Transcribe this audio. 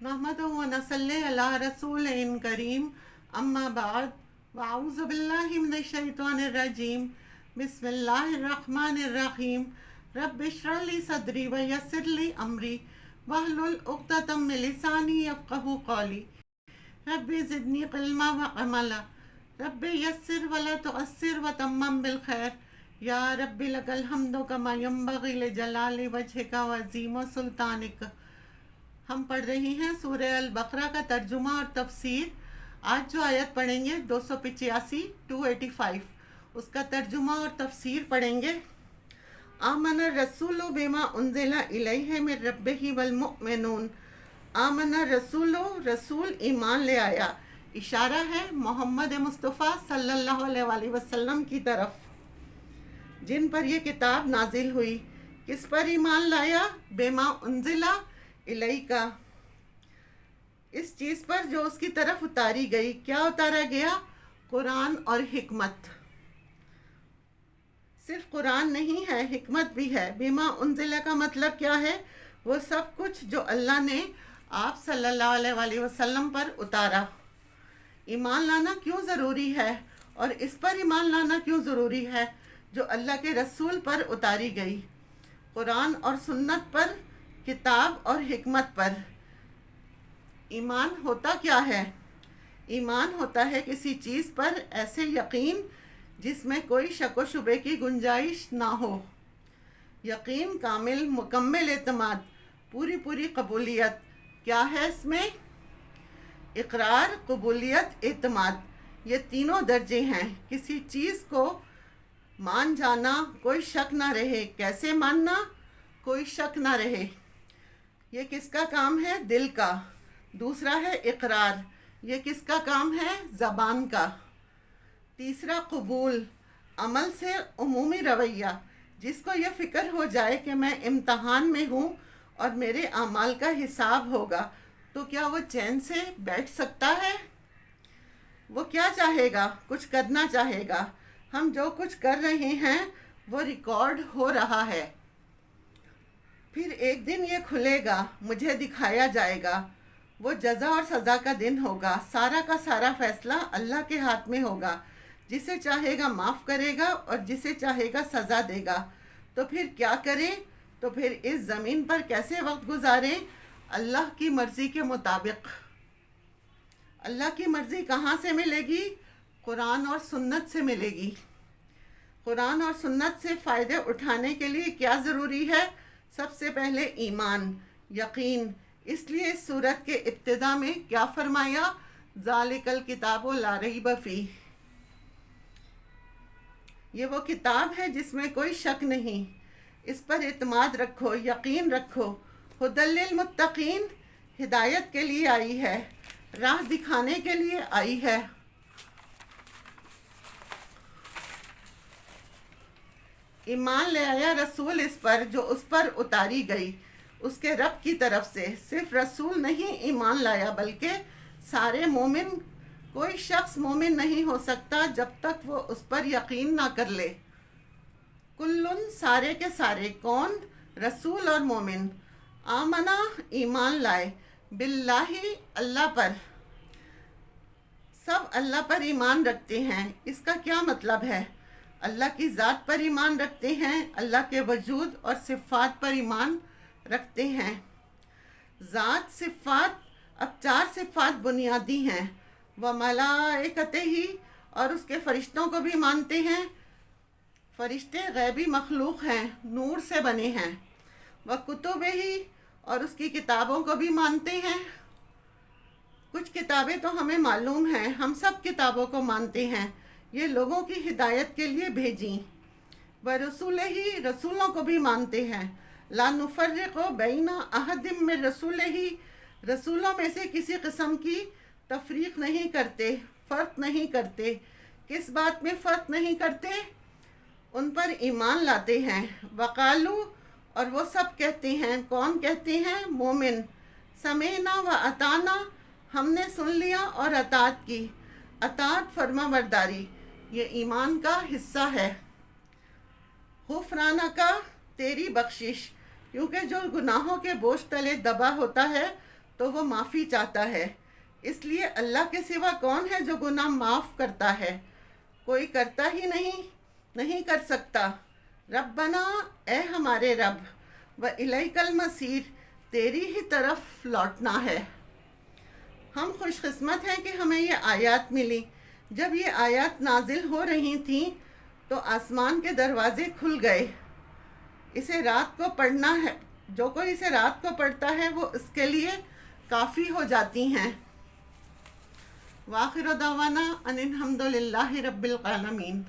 नहमदुहु व नसल्ली अला रसूलिन करीम अम्मा बाद वअऊज़ु बिल्लाहि मिनश शैतानिर रजीम बिस्मिल्लाहिर रहमानिर रहीम रब्बि इश्रह ली सदरी व यस्सिर ली अमरी वहलुल उक़दतम मिन लिसानी यफ़क़हू क़ौली रब्बि ज़िदनी इल्मा व अमला रब्बि यस्सिर व ला तुअस्सिर व तम्मम बिल खैर या रब्बि लकल हम्दु कमा यंबग़ी लिजलाली वजहिका व अज़ीम सुल्तानिक। हम पढ़ रही हैं सूरह अल बकरा का तर्जुमा और तफसीर। आज जो आयत पढ़ेंगे 285 285, उसका तर्जुमा और तफसीर पढ़ेंगे। आमन रसूलु बिमा उन्ज़िला इलैहि मिन रब्बिही वल मुअमिनून। आमन रसूलु, रसूल ईमान ले आया, इशारा है मोहम्मद मुस्तफ़ा सल्लल्लाहु अलैहि वसल्लम की तरफ, जिन पर यह किताब नाजिल हुई। किस पर ईमान लाया? बेमा उन्ज़िला इलैका, इस चीज़ पर जो उसकी तरफ उतारी गई। क्या उतारा गया? कुरान और हिकमत। सिर्फ कुरान नहीं है, हिकमत भी है। बिमा उन्ज़िला का मतलब क्या है? वो सब कुछ जो अल्लाह ने आप सल्लल्लाहु अलैहि वसल्लम पर उतारा। ईमान लाना क्यों ज़रूरी है और इस पर ईमान लाना क्यों ज़रूरी है? जो अल्लाह के रसूल पर उतारी गई, कुरान और सुन्नत पर, किताब और हिकमत पर। ईमान होता क्या है? ईमान होता है किसी चीज़ पर ऐसे यकीन जिसमें कोई शक व शुबे की गुंजाइश ना हो। यकीन कामिल, मुकम्मल एतमाद, पूरी पूरी कबूलियत। क्या है इसमें? इकरार, कबूलियत, एतमाद, ये तीनों दर्जे हैं। किसी चीज़ को मान जाना, कोई शक ना रहे। कैसे मानना? कोई शक ना रहे। ये किसका काम है? दिल का। दूसरा है इकरार, ये किसका काम है? ज़बान का। तीसरा कबूल, अमल से उमूमी रवैया, जिसको ये फ़िक्र हो जाए कि मैं इम्तहान में हूँ और मेरे अमाल का हिसाब होगा, तो क्या वो चैन से बैठ सकता है? वो क्या चाहेगा? कुछ करना चाहेगा। हम जो कुछ कर रहे हैं वो रिकॉर्ड हो रहा है। फिर एक दिन ये खुलेगा, मुझे दिखाया जाएगा। वो जज़ा और सज़ा का दिन होगा। सारा का सारा फ़ैसला अल्लाह के हाथ में होगा। जिसे चाहेगा माफ़ करेगा और जिसे चाहेगा सज़ा देगा। तो फिर क्या करें? तो फिर इस ज़मीन पर कैसे वक्त गुजारें? अल्लाह की मर्ज़ी के मुताबिक। अल्लाह की मर्ज़ी कहाँ से मिलेगी? कुरान और सुन्नत से मिलेगी। कुरान और सुन्नत से फ़ायदे उठाने के लिए क्या ज़रूरी है? सबसे पहले ईमान, यकीन। इसलिए इस सूरत के इब्तिदा में क्या फरमाया? ज़ालिकल किताबु ला रैब फ़ीह, ये वो किताब है जिसमें कोई शक नहीं। इस पर इत्माद रखो, यकीन रखो। हुदल लिल मुत्तकीन, हिदायत के लिए आई है, राह दिखाने के लिए आई है। ईमान ले आया रसूल इस पर जो उस पर उतारी गई, उसके रब की तरफ से। सिर्फ रसूल नहीं ईमान लाया, बल्कि सारे मोमिन। कोई शख्स मोमिन नहीं हो सकता जब तक वो उस पर यकीन ना कर ले। कुल्लुन, सारे के सारे। कौन? रसूल और मोमिन। आमना, ईमान लाए। बिल्लाही, अल्लाह पर। सब अल्लाह पर ईमान रखते हैं। इसका क्या मतलब है? अल्लाह की ज़ात पर ईमान रखते हैं, अल्लाह के वजूद और सिफ़ात पर ईमान रखते हैं। ज़ात, सिफ़ात, अब 4 सिफ़ात बुनियादी हैं। व मलाइकतिही, और उसके फ़रिश्तों को भी मानते हैं। फ़रिश्ते गैबी मखलूक हैं, नूर से बने हैं। व कुतुबिही, और उसकी किताबों को भी मानते हैं। कुछ किताबें तो हमें मालूम हैं, हम सब किताबों को मानते हैं। ये लोगों की हिदायत के लिए भेजी। व रसूलिही, रसूलों को भी मानते हैं। ला नुफ़र्रिक़ु बैना अहदिम मिन रसूलिही, रसूलों में से किसी किस्म की तफरीक नहीं करते, फ़र्क नहीं करते। किस बात में फ़र्क नहीं करते? उन पर ईमान लाते हैं। वक़ालू, और वो सब कहते हैं। कौन कहते हैं? मोमिन। समेना व अताना, हमने सुन लिया और अतात की। अतात फर्मा बरदारी, ये ईमान का हिस्सा है। गुफ़राना का, तेरी बख्शिश, क्योंकि जो गुनाहों के बोझ तले दबा होता है تو وہ معافی چاہتا ہے. اس لیے اللہ کے سوا کون ہے جو گناہ معاف کرتا ہے؟ کوئی کرتا ہی نہیں کر سکتا. ربنا، اے ہمارے رب، وَإِلَيْكَ الْمَصِيرُ، تیری ہی طرف لوٹنا ہے. ہم خوش قسمت ہیں کہ ہمیں یہ آیات ملی. جب یہ آیات نازل ہو رہی تھیں تو آسمان کے دروازے کھل گئے. اسے رات کو پڑھنا ہے، جو کوئی اسے رات کو پڑھتا ہے وہ اس کے لیے کافی ہو جاتی ہیں. وآخر دعوانا ان الحمد للہ رب العالمین.